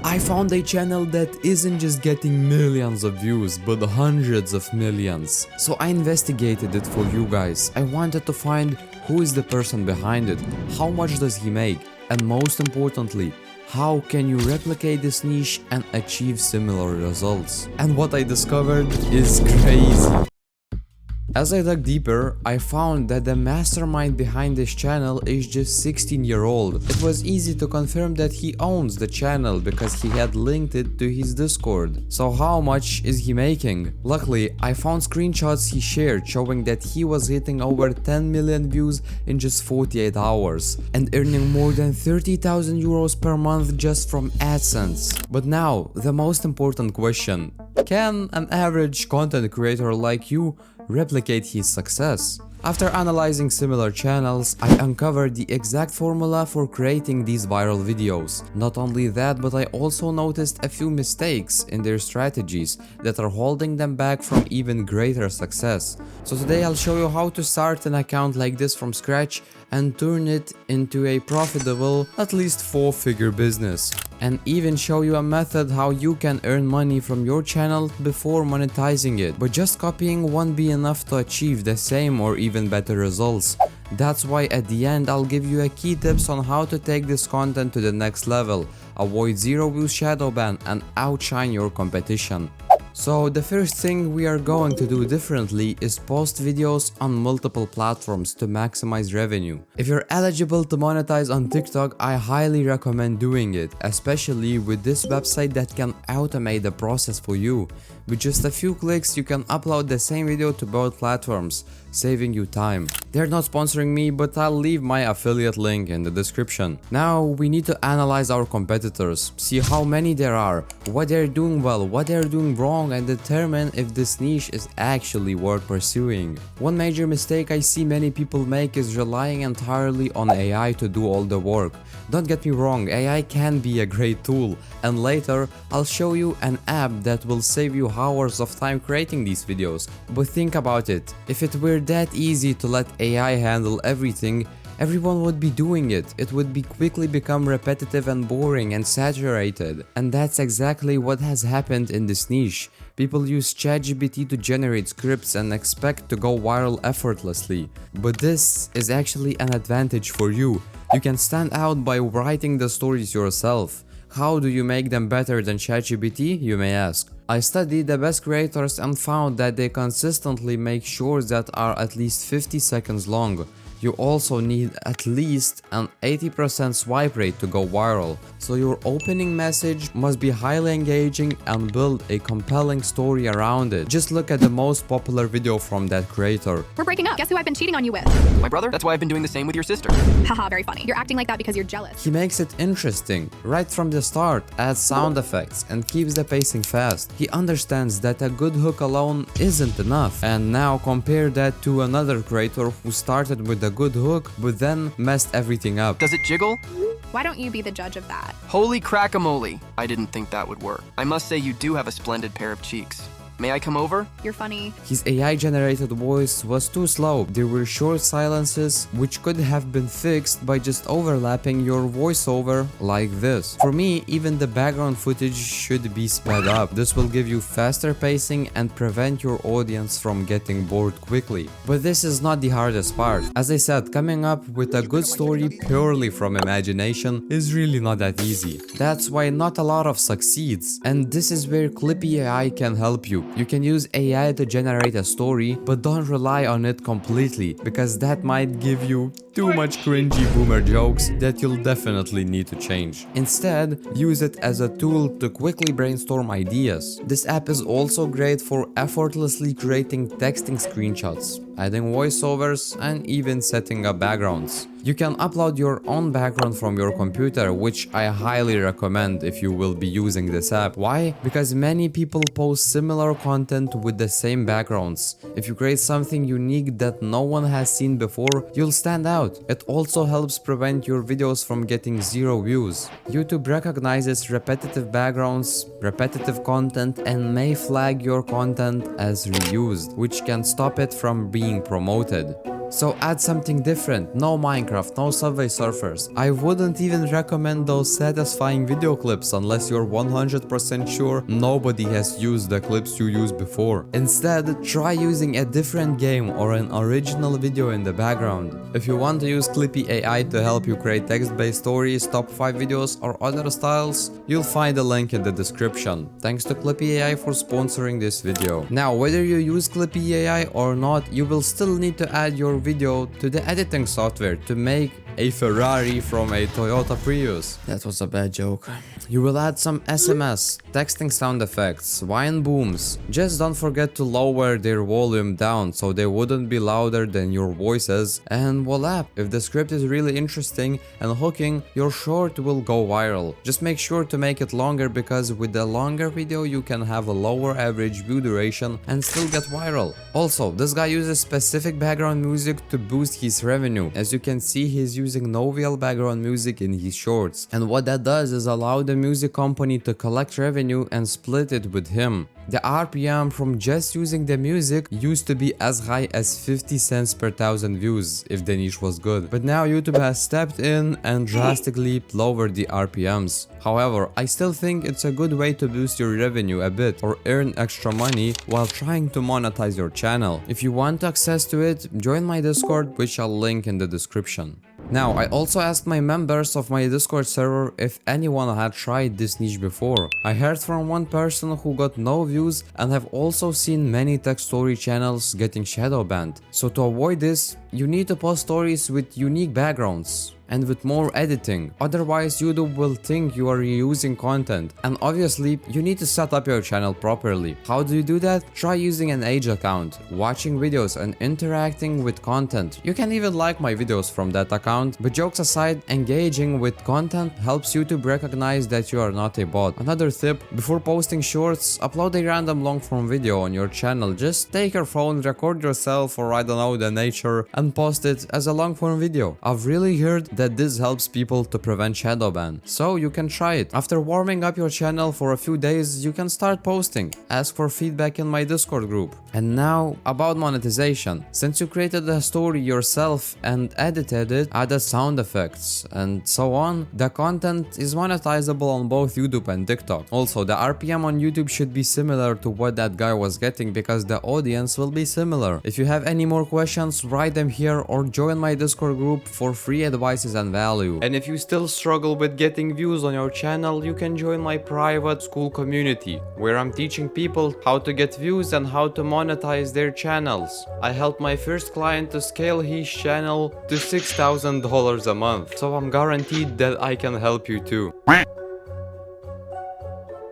I found a channel that isn't just getting millions of views, but hundreds of millions. So I investigated it for you guys. I wanted to find who is the person behind it, how much does he make, and most importantly, how can you replicate this niche and achieve similar results? And what I discovered is crazy. As I dug deeper, I found that the mastermind behind this channel is just 16-year-old. It was easy to confirm that he owns the channel because he had linked it to his Discord. So how much is he making? Luckily, I found screenshots he shared showing that he was hitting over 10 million views in just 48 hours and earning more than 30,000 euros per month just from AdSense. But now, the most important question: can an average content creator like you replicate his success? After analyzing similar channels, I uncovered the exact formula for creating these viral videos. Not only that, but I also noticed a few mistakes in their strategies that are holding them back from even greater success. So today I'll show you how to start an account like this from scratch and turn it into a profitable, at least 4-figure business. And even show you a method how you can earn money from your channel before monetizing it. But just copying won't be enough to achieve the same or even better results. That's why at the end I'll give you a key tips on how to take this content to the next level, avoid 0 views shadow ban and outshine your competition. So the first thing we are going to do differently is post videos on multiple platforms to maximize revenue. If you're eligible to monetize on TikTok, I highly recommend doing it, especially with this website that can automate the process for you. With just a few clicks, you can upload the same video to both platforms, saving you time. They're not sponsoring me, but I'll leave my affiliate link in the description. Now we need to analyze our competitors, see how many there are, what they're doing well, what they're doing wrong, and determine if this niche is actually worth pursuing. One major mistake I see many people make is relying entirely on AI to do all the work. Don't get me wrong, AI can be a great tool, and later I'll show you an app that will save you hours of time creating these videos. But think about it, if it were that easy to let AI handle everything, everyone would be doing it. It would quickly become repetitive and boring and saturated. And that's exactly what has happened in this niche. People use ChatGPT to generate scripts and expect to go viral effortlessly. But this is actually an advantage for you. You can stand out by writing the stories yourself. How do you make them better than ChatGPT, you may ask? I studied the best creators and found that they consistently make shorts that are at least 50 seconds long. You also need at least an 80% swipe rate to go viral, so your opening message must be highly engaging and build a compelling story around it. Just look at the most popular video from that creator. We're breaking up. Guess who I've been cheating on you with? My brother? That's why I've been doing the same with your sister. Haha, very funny. You're acting like that because you're jealous. He makes it interesting. Right from the start, adds sound effects and keeps the pacing fast. He understands that a good hook alone isn't enough. And now compare that to another creator who started with a good hook but then messed everything up. Does it jiggle? Why don't you be the judge of that? Holy crack-a-mole. I didn't think that would work. I must say you do have a splendid pair of cheeks. May I come over? You're funny. His AI-generated voice was too slow. There were short silences which could have been fixed by just overlapping your voiceover like this. For me, even the background footage should be sped up. This will give you faster pacing and prevent your audience from getting bored quickly. But this is not the hardest part. As I said, coming up with a good story purely from imagination is really not that easy. That's why not a lot of succeeds. And this is where Clippy AI can help you. You can use AI to generate a story, but don't rely on it completely, because that might give you too much cringy boomer jokes that you'll definitely need to change. Instead, use it as a tool to quickly brainstorm ideas. This app is also great for effortlessly creating texting screenshots, adding voiceovers, and even setting up backgrounds. You can upload your own background from your computer, which I highly recommend if you will be using this app. Why? Because many people post similar content with the same backgrounds. If you create something unique that no one has seen before, you'll stand out. It also helps prevent your videos from getting 0 views. YouTube recognizes repetitive backgrounds, repetitive content, and may flag your content as reused, which can stop it from being promoted. So add something different, no Minecraft, no Subway Surfers. I wouldn't even recommend those satisfying video clips unless you're 100% sure nobody has used the clips you used before. Instead, try using a different game or an original video in the background. If you want to use Clippy AI to help you create text-based stories, top 5 videos or other styles, you'll find a link in the description. Thanks to Clippy AI for sponsoring this video. Now, whether you use Clippy AI or not, you will still need to add your video to the editing software to make a Ferrari from a Toyota Prius. That was a bad joke. You will add some SMS, texting sound effects, whine booms. Just don't forget to lower their volume down so they wouldn't be louder than your voices, and voila, if the script is really interesting and hooking, your short will go viral. Just make sure to make it longer, because with the longer video you can have a lower average view duration and still get viral. Also, this guy uses specific background music to boost his revenue. As you can see, he's using Novial background music in his shorts, and what that does is allow the music company to collect revenue and split it with him. The RPM from just using the music used to be as high as 50 cents per 1,000 views if the niche was good, but now YouTube has stepped in and drastically lowered the RPMs. However, I still think it's a good way to boost your revenue a bit or earn extra money while trying to monetize your channel. If you want access to it, join my Discord, which I'll link in the description. Now, I also asked my members of my Discord server if anyone had tried this niche before. I heard from one person who got no views and have also seen many tech story channels getting shadow banned. So to avoid this, you need to post stories with unique backgrounds and with more editing, otherwise YouTube will think you are reusing content, and obviously you need to set up your channel properly. How do you do that? Try using an age account, watching videos and interacting with content. You can even like my videos from that account, but jokes aside, engaging with content helps YouTube recognize that you are not a bot. Another tip, before posting shorts, upload a random long form video on your channel. Just take your phone, record yourself or I don't know, the nature, and post it as a long form video. I've really heard that this helps people to prevent shadow ban, so you can try it. After warming up your channel for a few days, you can start posting. Ask for feedback in my Discord group. And now about monetization. Since you created the story yourself and edited it, added sound effects and so on, the content is monetizable on both YouTube and TikTok. Also, the RPM on YouTube should be similar to what that guy was getting because the audience will be similar. If you have any more questions, write them here or join my Discord group for free advice and value. And if you still struggle with getting views on your channel, you can join my private school community where I'm teaching people how to get views and how to monetize their channels. I helped my first client to scale his channel to $6,000 a month, so I'm guaranteed that I can help you too.